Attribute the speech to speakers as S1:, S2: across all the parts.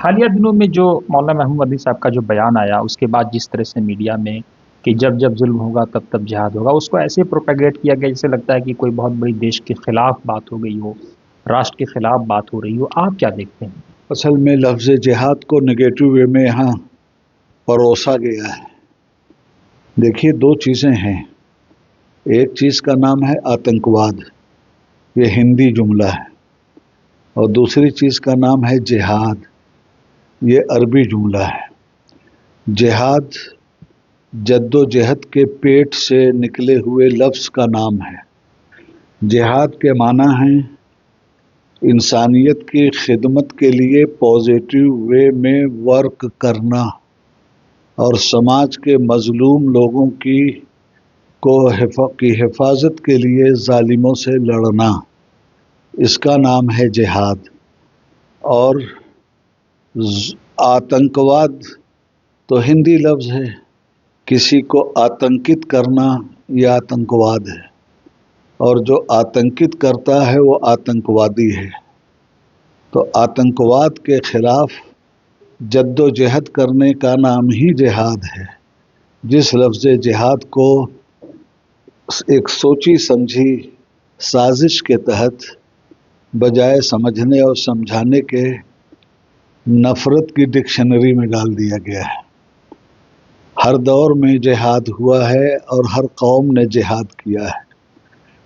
S1: حالیہ دنوں میں جو مولانا محمود مدنی صاحب کا جو بیان آیا، اس کے بعد جس طرح سے میڈیا میں کہ جب جب ظلم ہوگا تب تب جہاد ہوگا، اس کو ایسے پروپیگیٹ کیا گیا جیسے لگتا ہے کہ کوئی بہت بڑی دیش کے خلاف بات ہو گئی ہو، راشٹر کے خلاف بات ہو رہی ہو. آپ کیا دیکھتے ہیں؟
S2: اصل میں لفظ جہاد کو نگیٹو وے میں یہاں پروسا گیا ہے. دیکھیے، دو چیزیں ہیں. ایک چیز کا نام ہے آتنکواد، یہ ہندی جملہ ہے، اور دوسری چیز کا نام ہے جہاد، یہ عربی جملہ ہے. جہاد جد و جہد کے پیٹ سے نکلے ہوئے لفظ کا نام ہے. جہاد کے معنی ہیں انسانیت کی خدمت کے لیے پازیٹیو وے میں ورک کرنا اور سماج کے مظلوم لوگوں کی حفاظت کے لیے ظالموں سے لڑنا، اس کا نام ہے جہاد. اور آتنکواد تو ہندی لفظ ہے، کسی کو آتنکت کرنا یہ آتنکواد ہے، اور جو آتنکت کرتا ہے وہ آتنکوادی ہے. تو آتنکواد کے خلاف جد و جہد کرنے کا نام ہی جہاد ہے. جس لفظ جہاد کو ایک سوچی سمجھی سازش کے تحت بجائے سمجھنے اور سمجھانے کے نفرت کی ڈکشنری میں ڈال دیا گیا ہے. ہر دور میں جہاد ہوا ہے اور ہر قوم نے جہاد کیا ہے.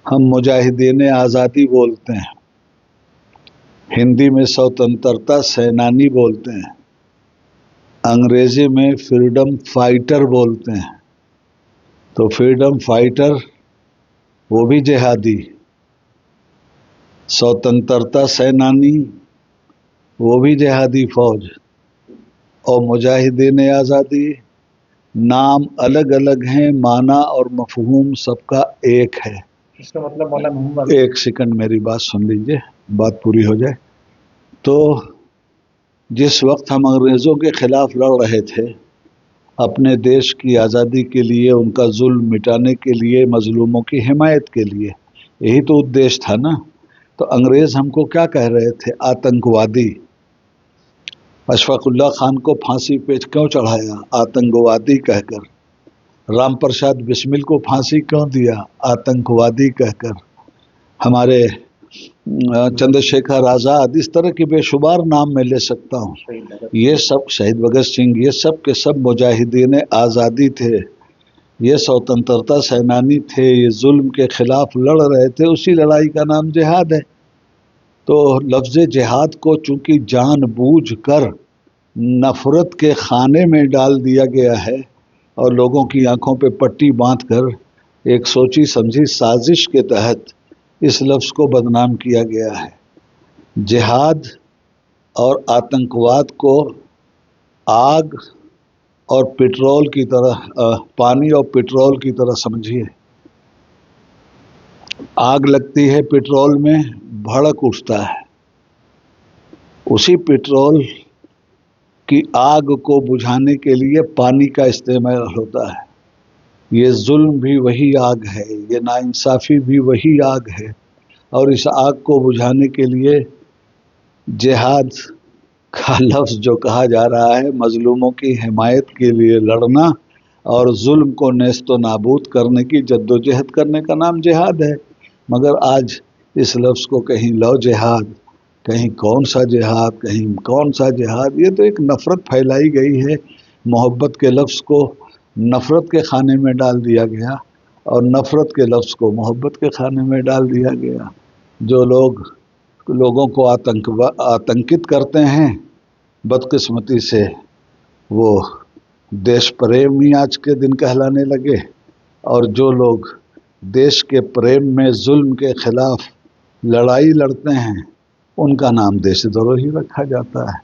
S2: ہم مجاہدین آزادی بولتے ہیں، ہندی میں سوتنترتا سینانی بولتے ہیں، انگریزی میں فریڈم فائٹر بولتے ہیں. تو فریڈم فائٹر وہ بھی جہادی، سوتنترتا سینانی وہ بھی جہادی فوج، اور مجاہدین آزادی نام الگ الگ ہیں، معنی اور مفہوم سب کا ایک ہے.
S1: اس کا مطلب مولانا محمد
S2: ایک سیکنڈ میری بات سن لیجئے، بات پوری ہو جائے. تو جس وقت ہم انگریزوں کے خلاف لڑ رہے تھے، اپنے دیش کی آزادی کے لیے، ان کا ظلم مٹانے کے لیے، مظلوموں کی حمایت کے لیے، یہی تو ادیش تھا نا. تو انگریز ہم کو کیا کہہ رہے تھے؟ آتنکوادی. اشفاق اللہ خان کو پھانسی پہ کیوں چڑھایا؟ آتنکوادی کہہ کر. رام پرساد بسمل کو پھانسی کیوں دیا؟ آتنکوادی کہہ کر. ہمارے چندر شیکھر آزاد، اس طرح کی بے شمار نام میں لے سکتا ہوں. یہ سب شہید بھگت سنگھ، یہ سب کے سب مجاہدین آزادی تھے، یہ سوتنترتا سینانی تھے، یہ ظلم کے خلاف لڑ رہے تھے. اسی لڑائی کا نام جہاد ہے. تو لفظ جہاد کو چونکہ جان بوجھ کر نفرت کے خانے میں ڈال دیا گیا ہے اور لوگوں کی آنکھوں پہ پٹی باندھ کر ایک سوچی سمجھی سازش کے تحت اس لفظ کو بدنام کیا گیا ہے. جہاد اور آتنکواد کو آگ اور پٹرول کی طرح، پانی اور پٹرول کی طرح سمجھیے. آگ لگتی ہے پٹرول میں، بھڑک اٹھتا ہے. اسی پٹرول کی آگ کو بجھانے کے لیے پانی کا استعمال ہوتا ہے. یہ ظلم بھی وہی آگ ہے، یہ ناانصافی بھی وہی آگ ہے، اور اس آگ کو بجھانے کے لیے جہاد کا لفظ جو کہا جا رہا ہے، مظلوموں کی حمایت کے لیے لڑنا اور ظلم کو نیست و نابود کرنے کی جد و جہد کرنے کا نام جہاد ہے. مگر آج اس لفظ کو کہیں لو جہاد، کہیں کون سا جہاد، کہیں کون سا جہاد، یہ تو ایک نفرت پھیلائی گئی ہے. محبت کے لفظ کو نفرت کے خانے میں ڈال دیا گیا اور نفرت کے لفظ کو محبت کے خانے میں ڈال دیا گیا. جو لوگ لوگوں کو آتنکت کرتے ہیں، بدقسمتی سے وہ دیش پریمی آج کے دن کہلانے لگے، اور جو لوگ دیش کے پریم میں ظلم کے خلاف لڑائی لڑتے ہیں ان کا نام دیش دروہی رکھا جاتا ہے.